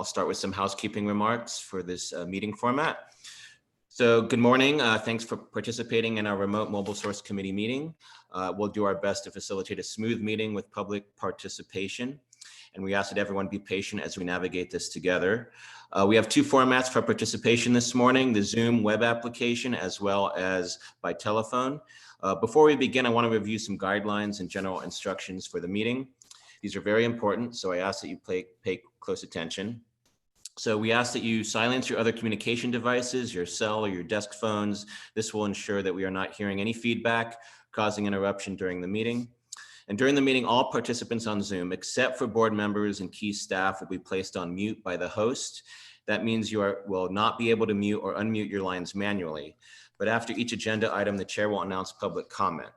I'll start with some housekeeping remarks for this meeting format. So good morning. Thanks for participating in our remote mobile source committee meeting. We'll do our best to facilitate a smooth meeting with public participation. And we ask that everyone be patient as we navigate this together. We have two formats for participation this morning, the Zoom web application as well as by telephone. Before we begin, I want to review some guidelines and general instructions for the meeting. These are very important, so I ask that you pay close attention. So we ask that you silence your other communication devices, your cell or your desk phones. This will ensure that we are not hearing any feedback, causing interruption during the meeting. And during the meeting, all participants on Zoom, except for board members and key staff, will be placed on mute by the host. That means you will not be able to mute or unmute your lines manually. But after each agenda item, the chair will announce public comment.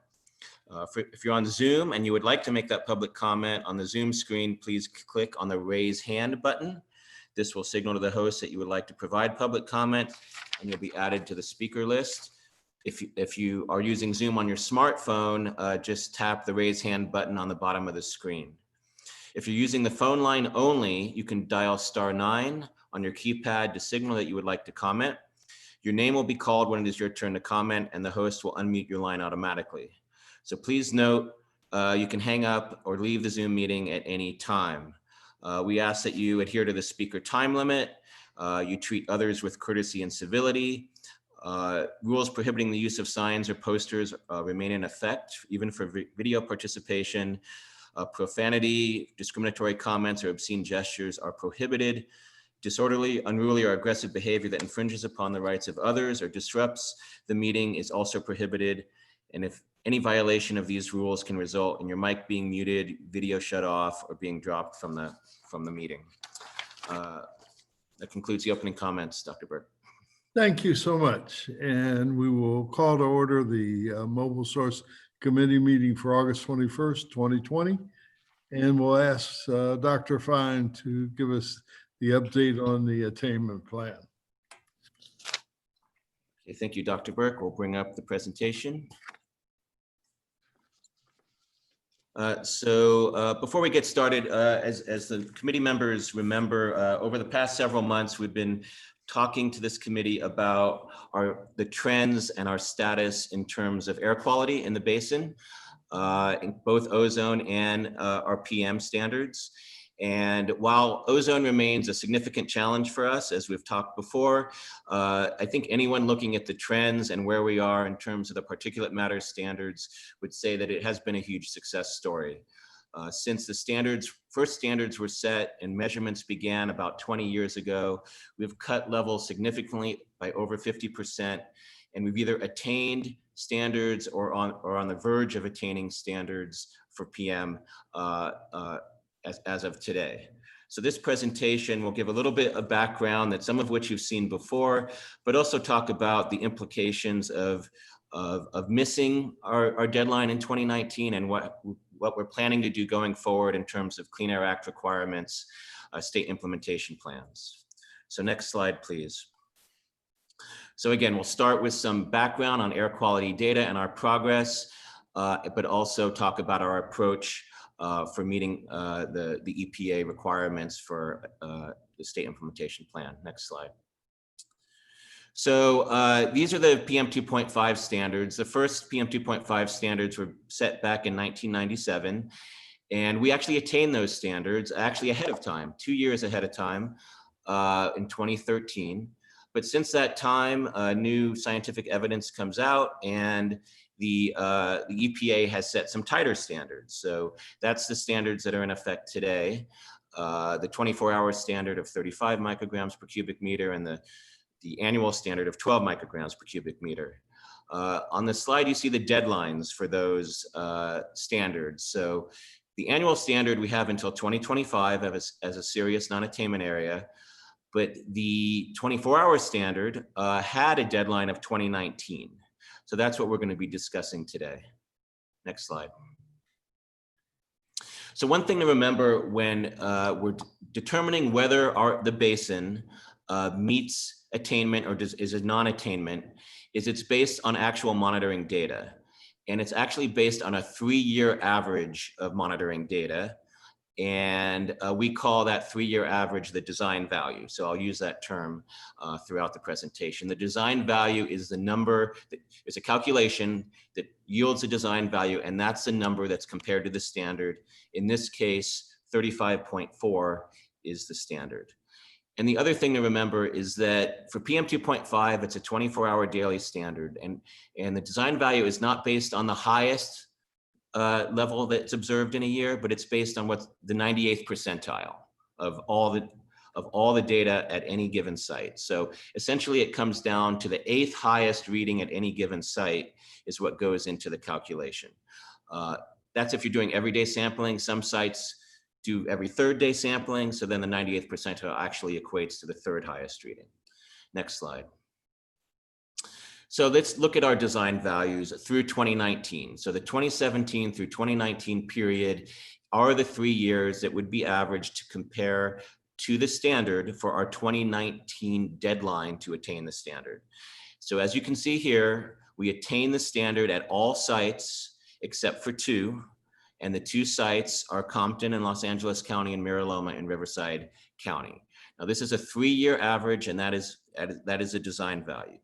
If you're on Zoom and you would like to make that public comment on the Zoom screen, please click on the raise hand button. This will signal to the host that you would like to provide public comment, and you'll be added to the speaker list. If you are using Zoom on your smartphone, just tap the raise hand button on the bottom of the screen. If you're using the phone line only, you can dial *9 on your keypad to signal that you would like to comment. Your name will be called when it is your turn to comment, and the host will unmute your line automatically. So please note, you can hang up or leave the Zoom meeting at any time. We ask that you adhere to the speaker time limit. You treat others with courtesy and civility. Rules prohibiting the use of signs or posters remain in effect, even for video participation. Profanity, discriminatory comments, or obscene gestures are prohibited. Disorderly, unruly, or aggressive behavior that infringes upon the rights of others or disrupts the meeting is also prohibited. And if any violation of these rules can result in your mic being muted, video shut off, or being dropped from the meeting. That concludes the opening comments, Dr. Burke. Thank you so much. And we will call to order the Mobile Source Committee meeting for August 21st, 2020. And we'll ask Dr. Fine to give us the update on the attainment plan. Okay, thank you, Dr. Burke. We'll bring up the presentation. Before we get started, as the committee members remember, over the past several months, we've been talking to this committee about the trends and our status in terms of air quality in the basin, in both ozone and our PM standards. And while ozone remains a significant challenge for us, as we've talked before, I think anyone looking at the trends and where we are in terms of the particulate matter standards would say that it has been a huge success story. Since the first standards were set and measurements began about 20 years ago, we've cut levels significantly by over 50%, and we've either attained standards or on the verge of attaining standards for PM as of today. So this presentation will give a little bit of background, that some of which you've seen before, but also talk about the implications of missing our deadline in 2019 and what we're planning to do going forward in terms of Clean Air Act requirements, state implementation plans. So next slide, please. So again, we'll start with some background on air quality data and our progress, but also talk about our approach for meeting the EPA requirements for the state implementation plan. Next slide. So these are the PM2.5 standards. The first PM2.5 standards were set back in 1997, and we actually attained those standards actually ahead of time, 2 years ahead of time in 2013. But since that time, new scientific evidence comes out, and the EPA has set some tighter standards. So that's the standards that are in effect today. The 24-hour standard of 35 micrograms per cubic meter and the annual standard of 12 micrograms per cubic meter. On the slide, you see the deadlines for those standards. So the annual standard we have until 2025 as a serious non-attainment area, but the 24-hour standard had a deadline of 2019. So that's what we're going to be discussing today. Next slide. So one thing to remember when we're determining whether the basin meets attainment or is a non-attainment is it's based on actual monitoring data. And it's actually based on a 3-year average of monitoring data. And we call that 3-year average the design value. So I'll use that term throughout the presentation. The design value is the number, it's a calculation that yields a design value, and that's the number that's compared to the standard. In this case, 35.4 is the standard. And the other thing to remember is that for PM2.5, it's a 24-hour daily standard, and the design value is not based on the highest level that's observed in a year, but it's based on what's the 98th percentile of all the data at any given site. So essentially it comes down to the 8th highest reading at any given site is what goes into the calculation. That's if you're doing everyday sampling. Some sites do every 3rd day sampling, so then the 98th percentile actually equates to the 3rd highest reading. Next slide. So let's look at our design values through 2019. So the 2017 through 2019 period are the 3 years that would be averaged to compare to the standard for our 2019 deadline to attain the standard. So as you can see here, we attain the standard at all sites except for 2. And the 2 sites are Compton in Los Angeles County and Miraloma in Riverside County. Now this is a 3-year average, and that is a design value.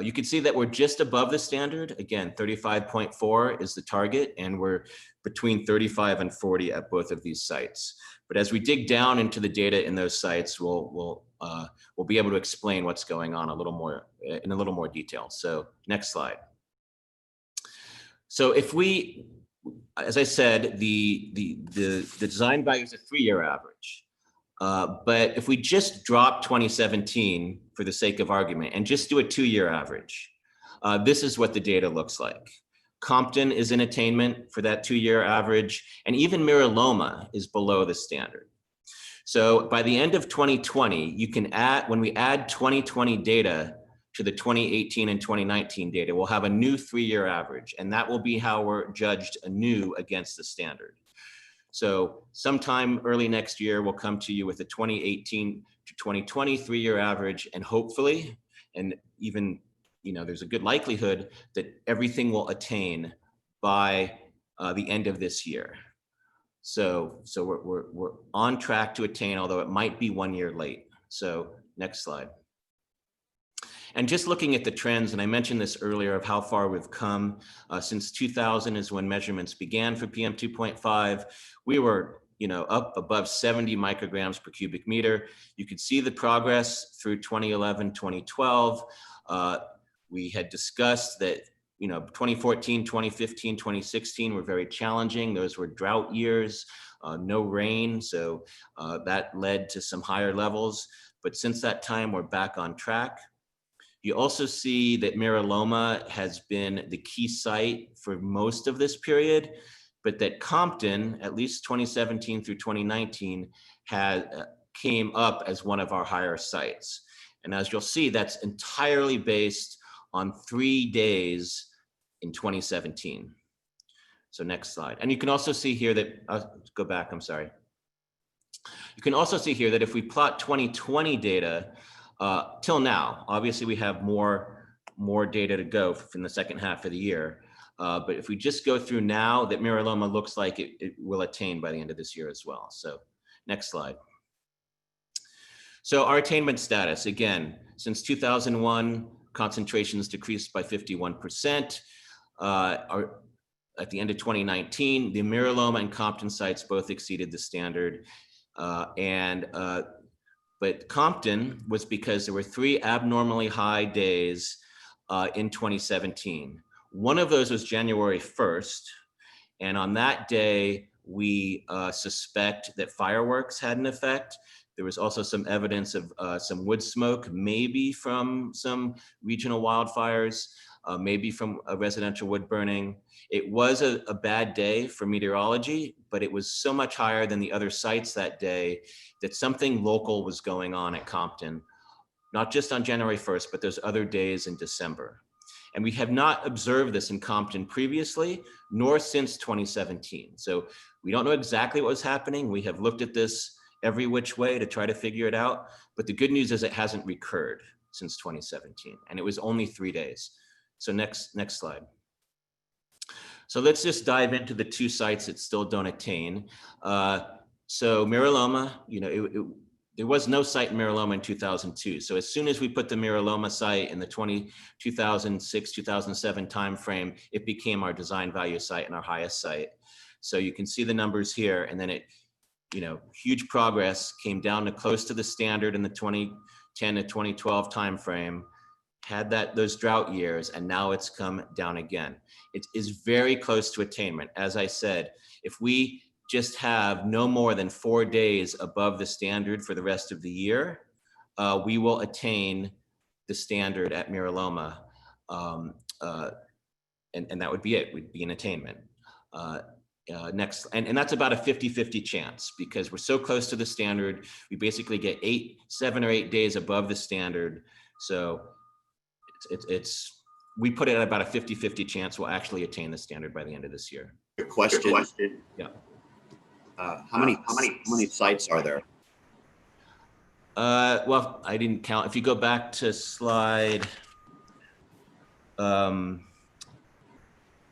You can see that we're just above the standard. Again, 35.4 is the target, and we're between 35 and 40 at both of these sites. But as we dig down into the data in those sites, we'll be able to explain what's going on a little more in a little more detail. So next slide. So if we, as I said, the design value is a 3-year average. But if we just drop 2017 for the sake of argument and just do a 2-year average, this is what the data looks like. Compton is in attainment for that 2-year average, and even Miraloma is below the standard. So by the end of 2020, you can add, when we add 2020 data to the 2018 and 2019 data, we'll have a new 3-year average, and that will be how we're judged anew against the standard. So sometime early next year, we'll come to you with a 2018 to 2020 3-year average, and hopefully, and even, there's a good likelihood that everything will attain by the end of this year. So we're on track to attain, although it might be 1 year late. So next slide. And just looking at the trends, and I mentioned this earlier of how far we've come since 2000 is when measurements began for PM2.5. We were, up above 70 micrograms per cubic meter. You could see the progress through 2011, 2012. We had discussed that, 2014, 2015, 2016 were very challenging. Those were drought years, no rain. So that led to some higher levels. But since that time, we're back on track. You also see that Miraloma has been the key site for most of this period, but that Compton, at least 2017 through 2019, came up as one of our higher sites. And as you'll see, that's entirely based on 3 days in 2017. So next slide. And you can also see here that, go back, I'm sorry. You can also see here that if we plot 2020 data, till now, obviously we have more data to go from the second half of the year. But if we just go through now, that Miraloma looks like it will attain by the end of this year as well. So next slide. So our attainment status, again, since 2001, concentrations decreased by 51%. At the end of 2019, the Miraloma and Compton sites both exceeded the standard. But Compton was because there were 3 abnormally high days in 2017. One of those was January 1st. And on that day, we suspect that fireworks had an effect. There was also some evidence of some wood smoke, maybe from some regional wildfires, maybe from a residential wood burning. It was a bad day for meteorology, but it was so much higher than the other sites that day that something local was going on at Compton, not just on January 1st, but there's other days in December. And we have not observed this in Compton previously, nor since 2017. So we don't know exactly what was happening. We have looked at this every which way to try to figure it out. But the good news is it hasn't recurred since 2017, and it was only 3 days. So next slide. So let's just dive into the 2 sites that still don't attain. So Miraloma, there was no site in Miraloma in 2002. So as soon as we put the Miraloma site in the 2006, 2007 timeframe, it became our design value site and our highest site. So you can see the numbers here, and then it, huge progress, came down to close to the standard in the 2010 to 2012 timeframe, had those drought years, and now it's come down again. It is very close to attainment. As I said, if we just have no more than 4 days above the standard for the rest of the year, we will attain the standard at Miraloma, and that would be it. We'd be in attainment. Next, and that's about a 50-50 chance, because we're so close to the standard. We basically get 7 or 8 days above the standard. So we put it at about a 50-50 chance we'll actually attain the standard by the end of this year. Good question. Yeah. How many sites are there? Well, I didn't count. If you go back to slide 5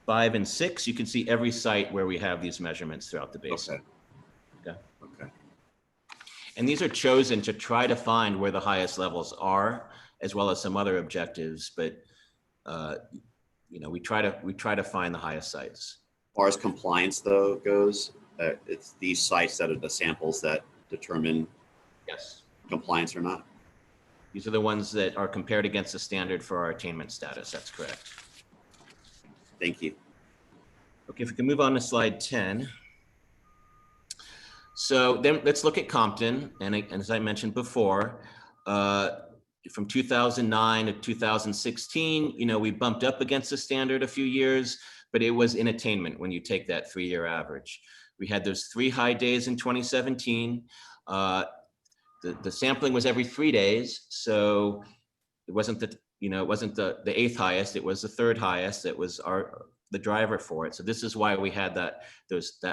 and 6, you can see every site where we have these measurements throughout the basin. Okay. And these are chosen to try to find where the highest levels are, as well as some other objectives. But we try to find the highest sites. As far as compliance though goes, it's these sites that are the samples that determine Yes. compliance or not. These are the ones that are compared against the standard for our attainment status. That's correct. Thank you. Okay, if we can move on to slide 10. So then let's look at Compton. And as I mentioned before, from 2009 to 2016, we bumped up against the standard a few years, but it was in attainment when you take that 3-year average. We had those 3 high days in 2017. The sampling was every 3 days, so it wasn't the 8th highest. It was the 3rd highest. It was the driver for it. So this is why we had that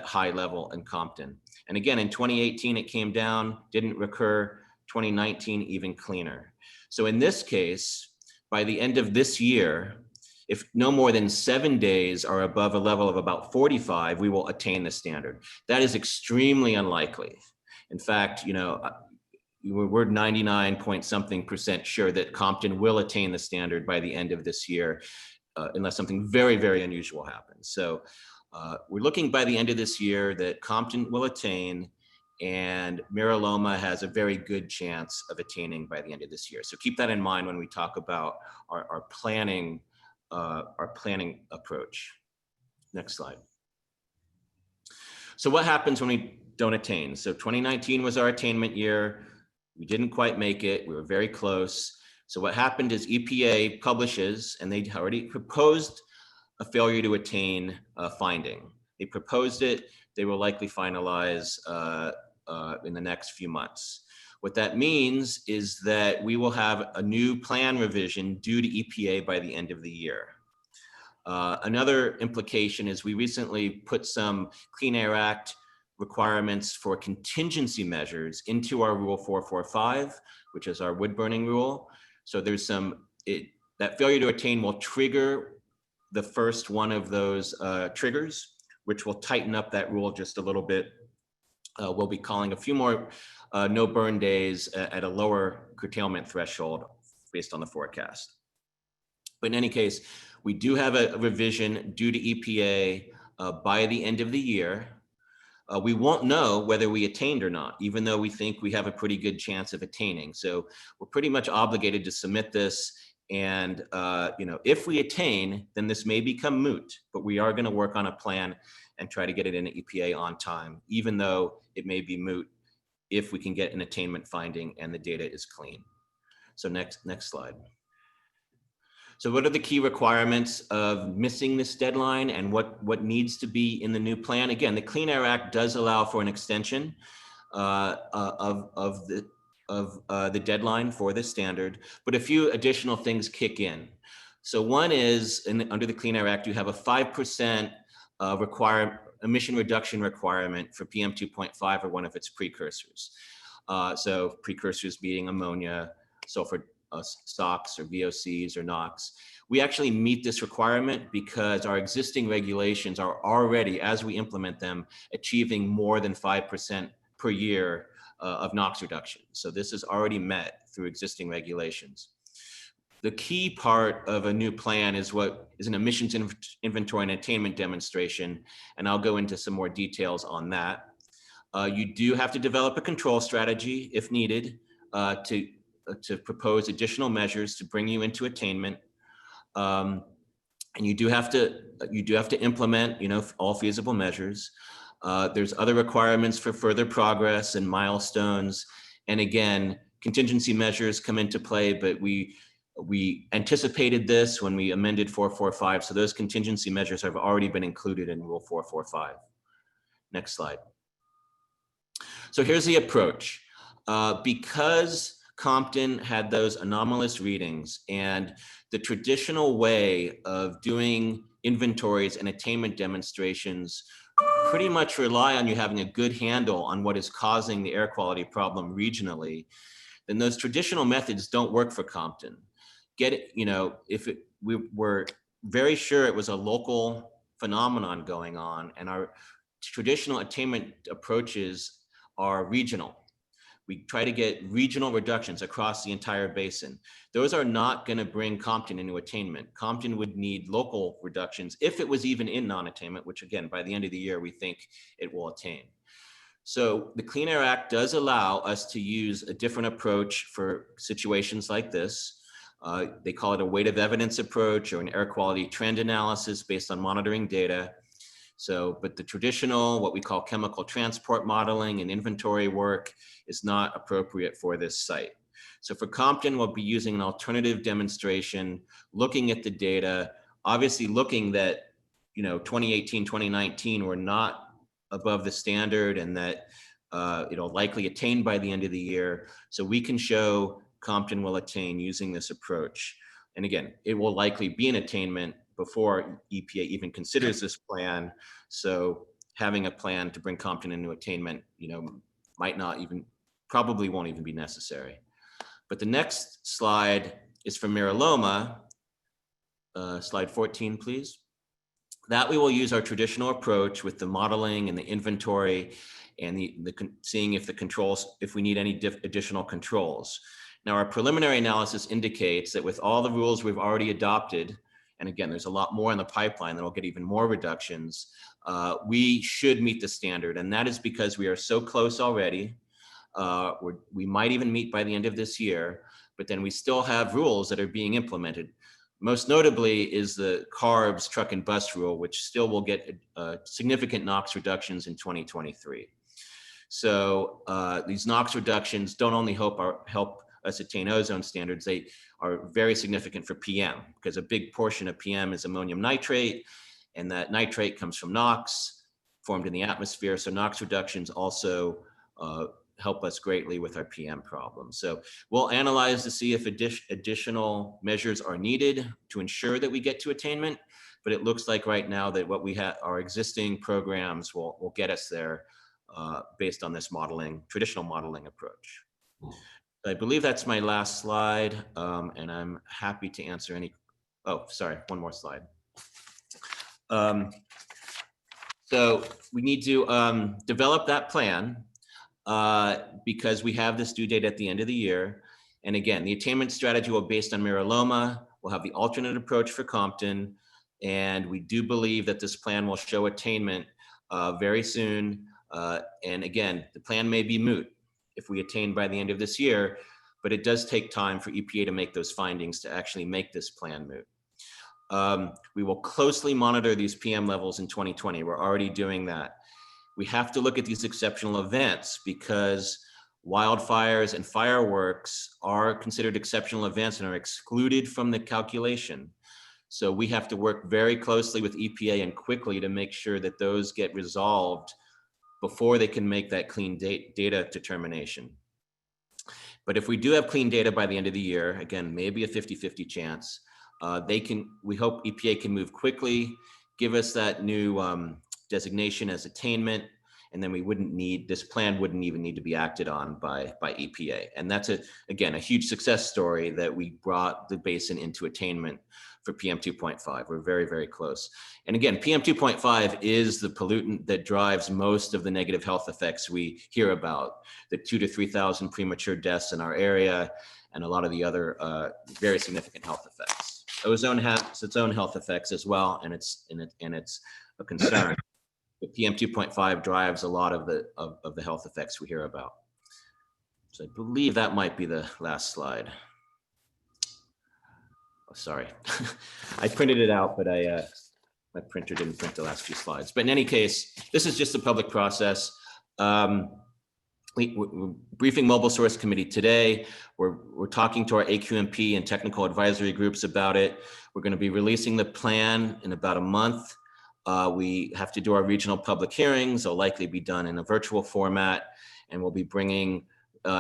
high level in Compton. And again, in 2018 it came down, didn't recur. 2019 even cleaner. So in this case, by the end of this year, if no more than 7 days are above a level of about 45, we will attain the standard. That is extremely unlikely. In fact, we're 99-point-something% sure that Compton will attain the standard by the end of this year, unless something very, very unusual happens. So we're looking by the end of this year that Compton will attain, and Miraloma has a very good chance of attaining by the end of this year. So keep that in mind when we talk about our planning approach. Next slide. So what happens when we don't attain? So 2019 was our attainment year. We didn't quite make it. We were very close. So what happened is EPA publishes, and they already proposed a failure to attain finding. They proposed it. They will likely finalize in the next few months. What that means is that we will have a new plan revision due to EPA by the end of the year. Another implication is we recently put some Clean Air Act requirements for contingency measures into our Rule 445, which is our wood burning rule. So there's that failure to attain will trigger the first one of those triggers, which will tighten up that rule just a little bit. We'll be calling a few more no burn days at a lower curtailment threshold based on the forecast. But in any case, we do have a revision due to EPA by the end of the year. We won't know whether we attained or not, even though we think we have a pretty good chance of attaining. So we're pretty much obligated to submit this. And if we attain, then this may become moot, but we are going to work on a plan and try to get it in EPA on time, even though it may be moot if we can get an attainment finding and the data is clean. So next slide. So what are the key requirements of missing this deadline and what needs to be in the new plan? Again, the Clean Air Act does allow for an extension of the deadline for this standard, but a few additional things kick in. So one is, under the Clean Air Act, you have a 5% emission reduction requirement for PM2.5 or one of its precursors. So precursors being ammonia, sulfur SOx or VOCs or NOx. We actually meet this requirement because our existing regulations are already, as we implement them, achieving more than 5% per year of NOx reduction. So this is already met through existing regulations. The key part of a new plan is what is an emissions inventory and attainment demonstration, and I'll go into some more details on that. You do have to develop a control strategy if needed to propose additional measures to bring you into attainment. And you do have to implement, all feasible measures. There's other requirements for further progress and milestones. And again, contingency measures come into play, but we anticipated this when we amended 445. So those contingency measures have already been included in Rule 445. Next slide. So here's the approach. Because Compton had those anomalous readings, and the traditional way of doing inventories and attainment demonstrations pretty much rely on you having a good handle on what is causing the air quality problem regionally, then those traditional methods don't work for Compton. We were very sure it was a local phenomenon going on, and our traditional attainment approaches are regional. We try to get regional reductions across the entire basin. Those are not going to bring Compton into attainment. Compton would need local reductions if it was even in non-attainment, which again, by the end of the year, we think it will attain. So the Clean Air Act does allow us to use a different approach for situations like this. They call it a weight of evidence approach or an air quality trend analysis based on monitoring data. So, but the traditional, what we call chemical transport modeling and inventory work is not appropriate for this site. So for Compton, we'll be using an alternative demonstration, looking at the data, obviously looking that, 2018, 2019 were not above the standard and that it'll likely attain by the end of the year. So we can show Compton will attain using this approach. And again, it will likely be an attainment before EPA even considers this plan. So having a plan to bring Compton into attainment, probably won't even be necessary. But the next slide is from Miraloma. Slide 14, please. That we will use our traditional approach with the modeling and the inventory and seeing if the controls, if we need any additional controls. Now, our preliminary analysis indicates that with all the rules we've already adopted, and again, there's a lot more in the pipeline that will get even more reductions, we should meet the standard. And that is because we are so close already. We might even meet by the end of this year, but then we still have rules that are being implemented. Most notably is the CARB's truck and bus rule, which still will get significant NOx reductions in 2023. So these NOx reductions don't only help us attain ozone standards, they are very significant for PM, because a big portion of PM is ammonium nitrate, and that nitrate comes from NOx formed in the atmosphere. So NOx reductions also help us greatly with our PM problem. So we'll analyze to see if additional measures are needed to ensure that we get to attainment, but it looks like right now that what we have, our existing programs will get us there based on this traditional modeling approach. I believe that's my last slide, and I'm happy to answer any, sorry, one more slide. So we need to develop that plan because we have this due date at the end of the year. And again, the attainment strategy will be based on Miraloma. We'll have the alternate approach for Compton. And we do believe that this plan will show attainment very soon. And again, the plan may be moot if we attain by the end of this year, but it does take time for EPA to make those findings to actually make this plan moot. We will closely monitor these PM levels in 2020. We're already doing that. We have to look at these exceptional events because wildfires and fireworks are considered exceptional events and are excluded from the calculation. So we have to work very closely with EPA and quickly to make sure that those get resolved before they can make that clean data determination. But if we do have clean data by the end of the year, again, maybe a 50-50 chance, we hope EPA can move quickly, give us that new designation as attainment, and then this plan wouldn't even need to be acted on by EPA. And that's again, a huge success story that we brought the basin into attainment for PM 2.5. We're very, very close. And again, PM 2.5 is the pollutant that drives most of the negative health effects we hear about, the 2,000 to 3,000 premature deaths in our area, and a lot of the other very significant health effects. Ozone has its own health effects as well, and it's a concern. But PM 2.5 drives a lot of the health effects we hear about. So I believe that might be the last slide. Oh, sorry, I printed it out, but my printer didn't print the last few slides. But in any case, this is just a public process. We're briefing Mobile Source Committee today. We're talking to our AQMP and technical advisory groups about it. We're going to be releasing the plan in about a month. We have to do our regional public hearings. They'll likely be done in a virtual format, and we'll be bringing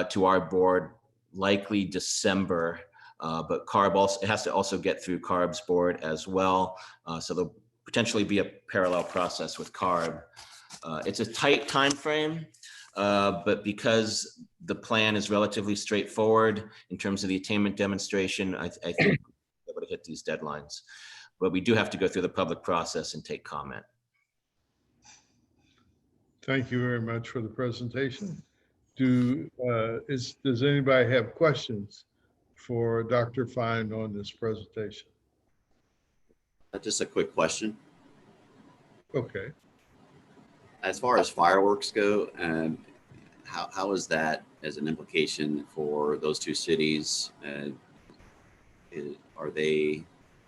to our board likely December. But CARB also, it has to also get through CARB's board as well. So there'll potentially be a parallel process with CARB. It's a tight time frame, but because the plan is relatively straightforward in terms of the attainment demonstration, I think we'll be able to hit these deadlines. But we do have to go through the public process and take comment. Thank you very much for the presentation. Does anybody have questions for Dr. Fine on this presentation? Just a quick question. Okay. As far as fireworks go, how is that as an implication for those two cities? Are they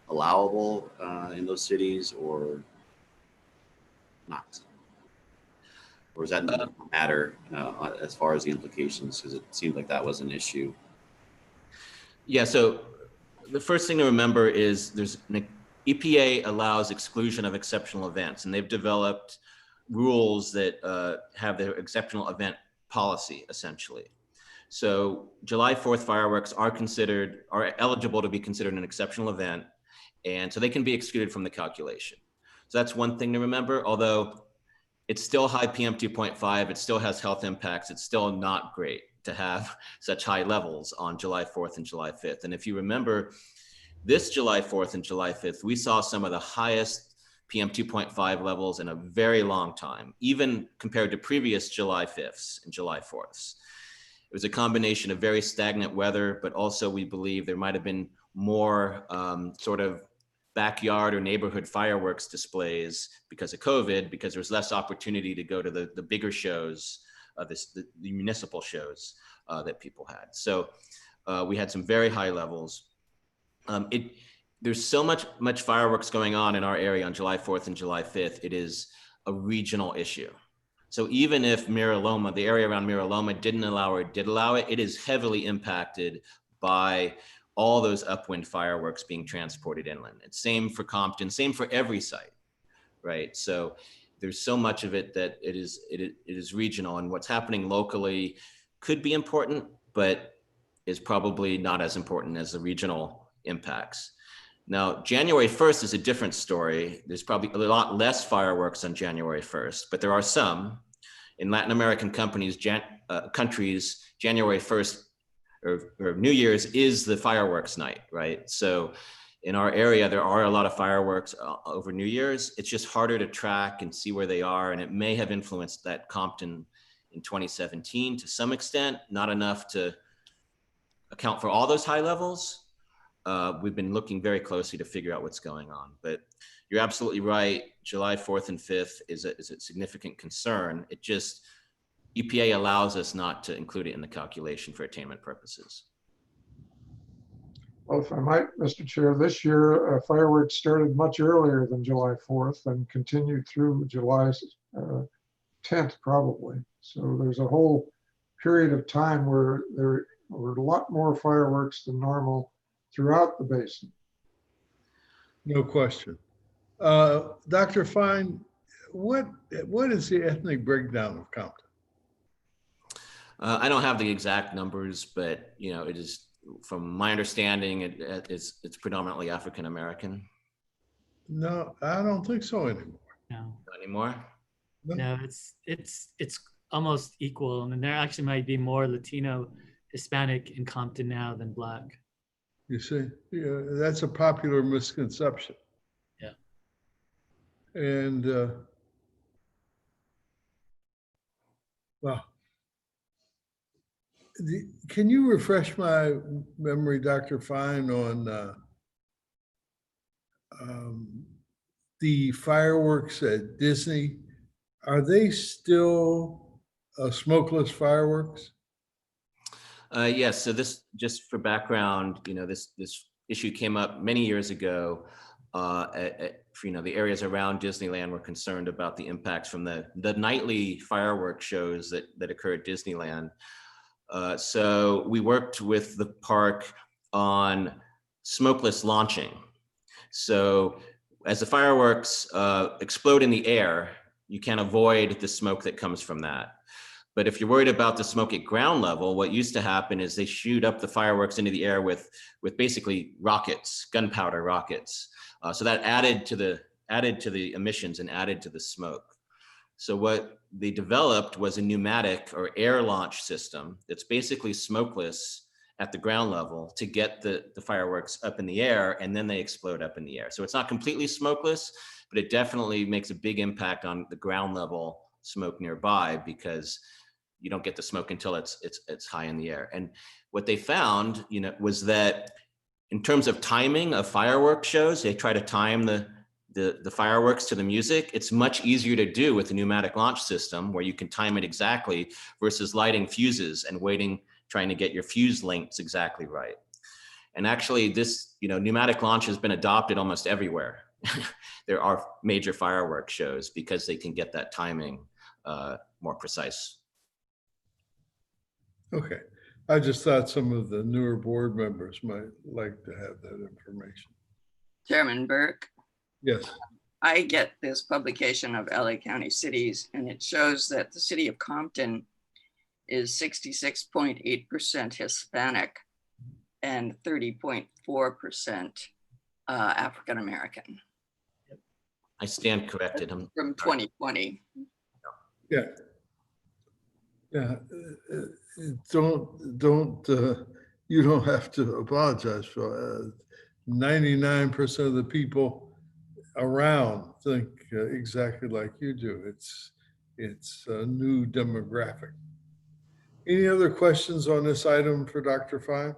allowable in those cities or not? Or does that not matter as far as the implications? Because it seems like that was an issue. Yeah, so the first thing to remember is EPA allows exclusion of exceptional events, and they've developed rules that have their exceptional event policy, essentially. So July 4th fireworks are eligible to be considered an exceptional event, and so they can be excluded from the calculation. So that's one thing to remember, although it's still high PM 2.5, it still has health impacts, it's still not great to have such high levels on July 4th and July 5th. And if you remember, this July 4th and July 5th, we saw some of the highest PM 2.5 levels in a very long time, even compared to previous July 5ths and July 4ths. It was a combination of very stagnant weather, but also we believe there might have been more sort of backyard or neighborhood fireworks displays because of COVID, because there was less opportunity to go to the bigger shows, the municipal shows that people had. So we had some very high levels. There's so much fireworks going on in our area on July 4th and July 5th, it is a regional issue. So even if Miraloma, the area around Miraloma didn't allow or did allow it, it is heavily impacted by all those upwind fireworks being transported inland. It's same for Compton, same for every site, right? So there's so much of it that it is regional, and what's happening locally could be important, but is probably not as important as the regional impacts. Now, January 1st is a different story. There's probably a lot less fireworks on January 1st, but there are some. In Latin American countries, January 1st or New Year's is the fireworks night, right? So in our area, there are a lot of fireworks over New Year's. It's just harder to track and see where they are, and it may have influenced that Compton in 2017 to some extent, not enough to account for all those high levels. We've been looking very closely to figure out what's going on, but you're absolutely right. July 4th and 5th is a significant concern. It just, EPA allows us not to include it in the calculation for attainment purposes. Well, if I might, Mr. Chair, this year fireworks started much earlier than July 4th and continued through July 10th probably. So there's a whole period of time where there were a lot more fireworks than normal throughout the basin. No question. Dr. Fine, what is the ethnic breakdown of Compton? I don't have the exact numbers, but it is, from my understanding, it's predominantly African American. No, I don't think so anymore. No. Not anymore? No, it's almost equal. I mean, there actually might be more Latino, Hispanic in Compton now than Black. You see, yeah, that's a popular misconception. Yeah. And well, can you refresh my memory, Dr. Fine, on the fireworks at Disney? Are they still smokeless fireworks? Yes, so this, just for background, this issue came up many years ago. The areas around Disneyland were concerned about the impacts from the nightly fireworks shows that occur at Disneyland. So we worked with the park on smokeless launching. So as the fireworks explode in the air, you can't avoid the smoke that comes from that. But if you're worried about the smoke at ground level, what used to happen is they shoot up the fireworks into the air with basically rockets, gunpowder rockets. So that added to the emissions and added to the smoke. So what they developed was a pneumatic or air launch system that's basically smokeless at the ground level to get the fireworks up in the air, and then they explode up in the air. So it's not completely smokeless, but it definitely makes a big impact on the ground level smoke nearby, because you don't get the smoke until it's high in the air. And what they found, was that in terms of timing of fireworks shows, they try to time the fireworks to the music. It's much easier to do with a pneumatic launch system where you can time it exactly versus lighting fuses and trying to get your fuse lengths exactly right. And actually this, pneumatic launch has been adopted almost everywhere. There are major fireworks shows because they can get that timing more precise. Okay. I just thought some of the newer board members might like to have that information. Chairman Burke, Yes. I get this publication of LA County cities, and it shows that the city of Compton is 66.8% Hispanic and 30.4% African American. I stand corrected. From 2020. Yeah. Yeah. You don't have to apologize for 99% of the people around think exactly like you do. It's a new demographic. Any other questions on this item for Dr. Fine?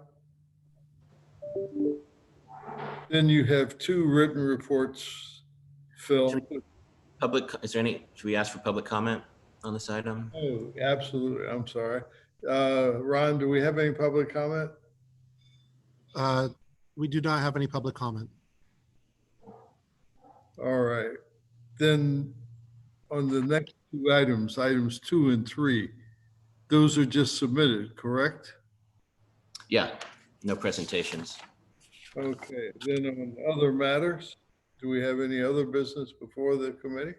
Then you have two written reports, Phil. Should we ask for public comment on this item? Oh, absolutely. I'm sorry. Ron, do we have any public comment? We do not have any public comment. All right. Then on the next two items 2 and 3, those are just submitted, correct? Yeah, no presentations. Okay. Then on other matters, do we have any other business before the committee?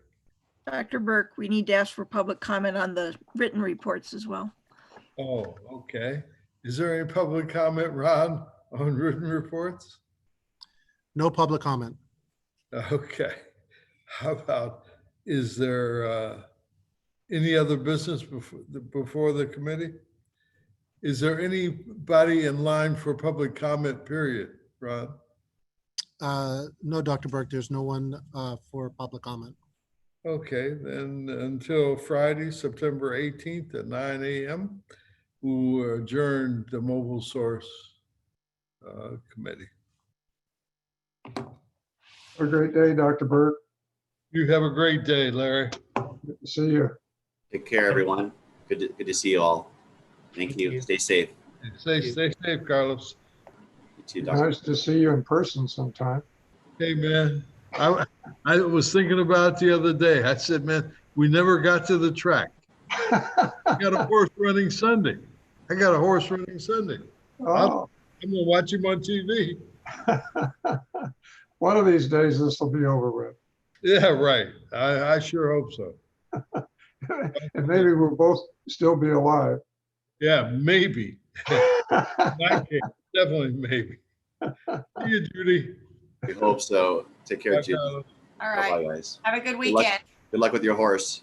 Dr. Burke, we need to ask for public comment on the written reports as well. Oh, okay. Is there any public comment, Ron, on written reports? No public comment. Okay. How about, is there any other business before the committee? Is there anybody in line for public comment, period, Ron? No, Dr. Burke, there's no one for public comment. Okay, then until Friday, September 18th at 9 a.m., we'll adjourn the Mobile Source Committee. Have a great day, Dr. Burke. You have a great day, Larry. Good to see you. Take care, everyone. Good to see you all. Thank you. Stay safe. Stay safe, Carlos. You too, Dr. Nice to see you in person sometime. Hey, man, I was thinking about it the other day. I said, man, we never got to the track. I got a horse running Sunday. I'm Oh. gonna watch him on TV. One of these days, this will be over with. Yeah, right. I sure hope so. And maybe we'll both still be alive. Yeah, maybe. In my case, definitely maybe. See you, Judy. We hope so. Take care, Bye, Judy. Carlos. All right. Bye, guys. Have a good Good luck. weekend. Good luck with your horse.